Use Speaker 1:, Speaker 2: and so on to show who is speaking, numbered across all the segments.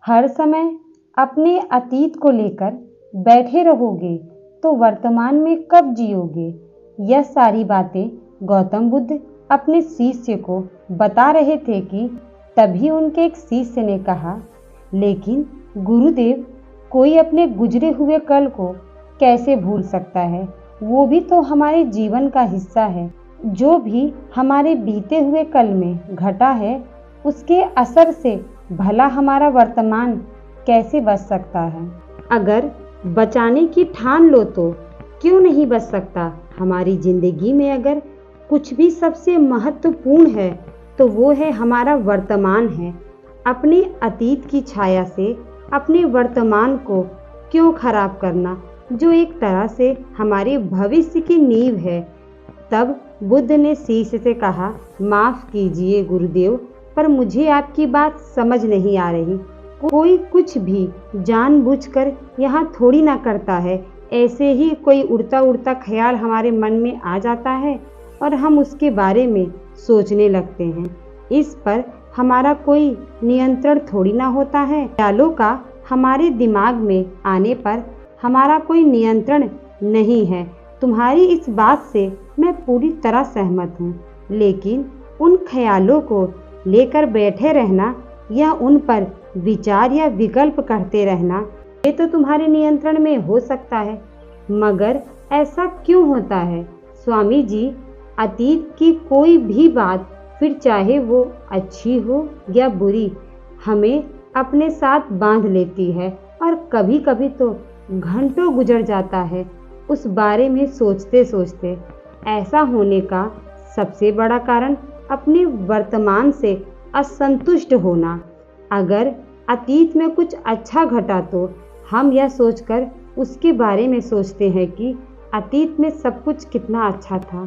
Speaker 1: हर समय अपने अतीत को लेकर बैठे रहोगे तो वर्तमान में कब जियोगे। यह सारी बातें गौतम बुद्ध अपने शिष्य को बता रहे थे कि तभी उनके एक शिष्य ने कहा, लेकिन गुरुदेव, कोई अपने गुजरे हुए कल को कैसे भूल सकता है, वो भी तो हमारे जीवन का हिस्सा है। जो भी हमारे बीते हुए कल में घटा है उसके असर से भला हमारा वर्तमान कैसे बच सकता है। अगर बचाने की ठान लो तो क्यों नहीं बच सकता। हमारी जिंदगी में अगर कुछ भी सबसे महत्वपूर्ण है तो वो है हमारा वर्तमान है। अपने अतीत की छाया से अपने वर्तमान को क्यों खराब करना, जो एक तरह से हमारे भविष्य की नींव है। तब बुद्ध ने शिष्य से कहा, माफ कीजिए गुरुदेव, पर मुझे आपकी बात समझ नहीं आ रही। कोई कुछ भी जानबूझकर यहाँ थोड़ी ना करता है। ऐसे ही कोई उड़ता उड़ता ख्याल हमारे मन में आ जाता है और हम उसके बारे में सोचने लगते हैं। इस पर हमारा कोई नियंत्रण थोड़ी ना होता है। ख्यालों का हमारे दिमाग में आने पर हमारा कोई नियंत्रण नहीं है। तुम्हारी इस बात से मैं पूरी तरह सहमत हूँ, लेकिन उन ख्यालों को लेकर बैठे रहना या उन पर विचार या विकल्प करते रहना, ये तो तुम्हारे नियंत्रण में हो सकता है। मगर ऐसा क्यों होता है स्वामी जी? अतीत की कोई भी बात, फिर चाहे वो अच्छी हो या बुरी, हमें अपने साथ बांध लेती है और कभी कभी तो घंटों गुजर जाता है उस बारे में सोचते सोचते। ऐसा होने का सबसे बड़ा कारण अपने वर्तमान से असंतुष्ट होना। अगर अतीत में कुछ अच्छा घटा तो हम यह सोचकर उसके बारे में सोचते हैं कि अतीत में सब कुछ कितना अच्छा था,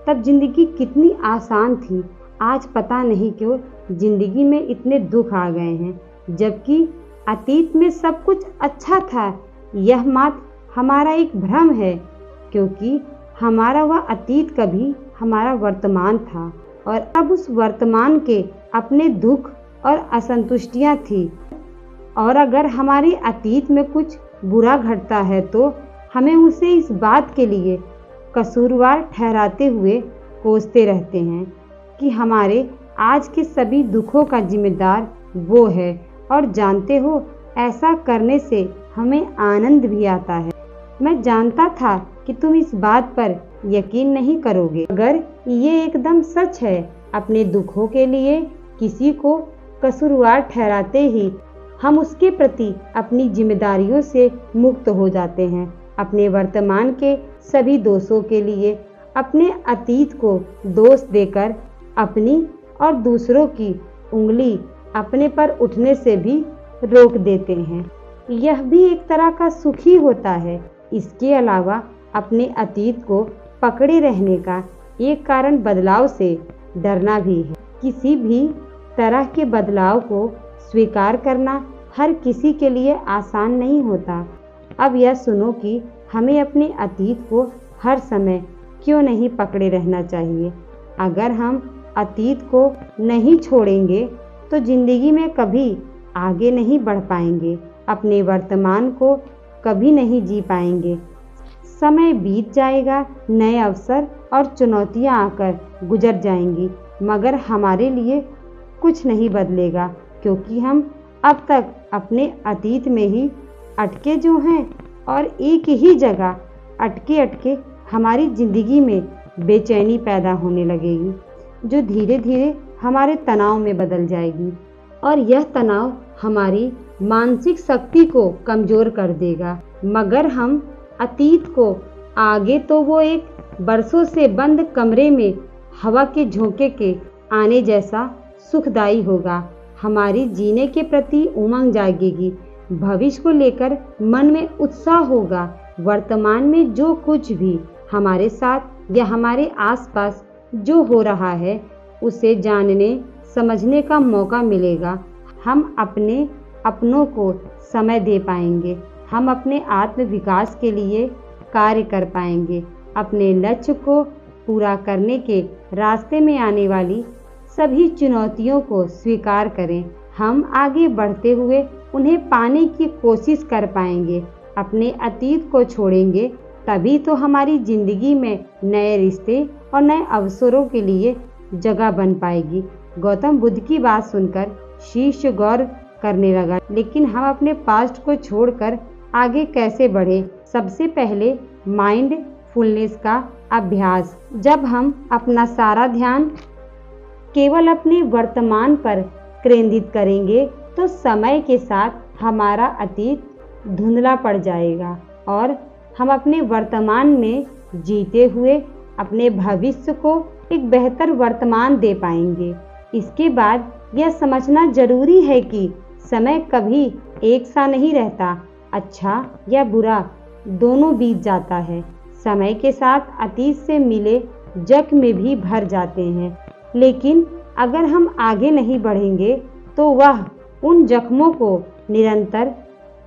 Speaker 1: तब जिंदगी कितनी आसान थी। आज पता नहीं क्यों जिंदगी में इतने दुख आ गए हैं, जबकि अतीत में सब कुछ अच्छा था। यह मात्र हमारा एक भ्रम है, क्योंकि हमारा वह अतीत कभी हमारा वर्तमान था और अब उस वर्तमान के अपने दुख और असंतुष्टियाँ थी। और अगर हमारे अतीत में कुछ बुरा घटता है तो हमें उसे इस बात के लिए कसूरवार ठहराते हुए कोसते रहते हैं कि हमारे आज के सभी दुखों का जिम्मेदार वो है। और जानते हो, ऐसा करने से हमें आनंद भी आता है। मैं जानता था कि तुम इस बात पर यकीन नहीं करोगे, अगर ये एकदम सच है। अपने दुखों के लिए किसी को कसूरवार ठहराते ही हम उसके प्रति अपनी जिम्मेदारियों से मुक्त हो जाते हैं। अपने वर्तमान के सभी दोषों के लिए अपने अतीत को दोष देकर अपनी और दूसरों की उंगली अपने पर उठने से भी रोक देते हैं। यह भी एक तरह का सुख ही होता है। इसके अलावा अपने अतीत को पकड़े रहने का एक कारण बदलाव से डरना भी है। किसी भी तरह के बदलाव को स्वीकार करना हर किसी के लिए आसान नहीं होता। अब यह सुनो कि हमें अपने अतीत को हर समय क्यों नहीं पकड़े रहना चाहिए। अगर हम अतीत को नहीं छोड़ेंगे तो जिंदगी में कभी आगे नहीं बढ़ पाएंगे, अपने वर्तमान को कभी नहीं जी पाएंगे। समय बीत जाएगा, नए अवसर और चुनौतियां आकर गुजर जाएंगी, मगर हमारे लिए कुछ नहीं बदलेगा, क्योंकि हम अब तक अपने अतीत में ही अटके जो हैं और एक ही जगह अटके अटके हमारी ज़िंदगी में बेचैनी पैदा होने लगेगी, जो धीरे धीरे हमारे तनाव में बदल जाएगी। और यह तनाव हमारी मानसिक शक्ति को कमज़ोर कर देगा। मगर हम अतीत को आगे तो वो एक बरसों से बंद कमरे में हवा के झोंके के आने जैसा सुखदायी होगा। हमारी जीने के प्रति उमंग जागेगी, भविष्य को लेकर मन में उत्साह होगा। वर्तमान में जो कुछ भी हमारे साथ या हमारे आसपास जो हो रहा है उसे जानने समझने का मौका मिलेगा। हम अपने अपनों को समय दे पाएंगे, हम अपने आत्म विकास के लिए कार्य कर पाएंगे। अपने लक्ष्य को पूरा करने के रास्ते में आने वाली सभी चुनौतियों को स्वीकार करें। हम आगे बढ़ते हुए उन्हें पाने की कोशिश कर पाएंगे, अपने अतीत को छोड़ेंगे, तभी तो हमारी जिंदगी में नए रिश्ते और नए अवसरों के लिए जगह बन पाएगी। गौतम बुद्ध की बात सुनकर शिष्य गौर करने लगा, लेकिन हम अपने पास्ट को छोड़कर आगे कैसे बढ़े? सबसे पहले माइंडफुलनेस का अभ्यास। जब हम अपना सारा ध्यान केवल अपने वर्तमान पर केंद्रित करेंगे तो समय के साथ हमारा अतीत धुंधला पड़ जाएगा और हम अपने वर्तमान में जीते हुए अपने भविष्य को एक बेहतर वर्तमान दे पाएंगे। इसके बाद यह समझना जरूरी है कि समय कभी एक सा नहीं रहता, अच्छा या बुरा दोनों बीत जाता है। समय के साथ अतीत से मिले जख्म भी भर जाते हैं, लेकिन अगर हम आगे नहीं बढ़ेंगे तो वह उन जख्मों को निरंतर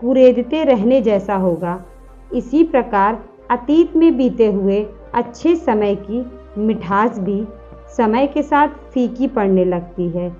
Speaker 1: कुरेदते रहने जैसा होगा। इसी प्रकार अतीत में बीते हुए अच्छे समय की मिठास भी समय के साथ फीकी पड़ने लगती है।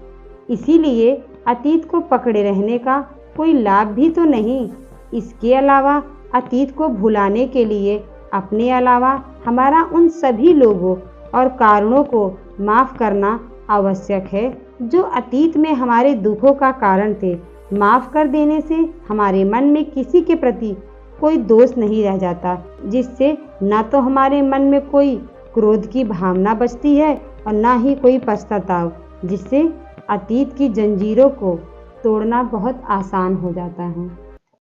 Speaker 1: इसीलिए अतीत को पकड़े रहने का कोई लाभ भी तो नहीं। इसके अलावा अतीत को भुलाने के लिए अपने अलावा हमारा उन सभी लोगों और कारणों को माफ़ करना आवश्यक है जो अतीत में हमारे दुखों का कारण थे। माफ़ कर देने से हमारे मन में किसी के प्रति कोई दोष नहीं रह जाता, जिससे न तो हमारे मन में कोई क्रोध की भावना बचती है और न ही कोई पश्चाताप, जिससे अतीत की जंजीरों को तोड़ना बहुत आसान हो जाता है।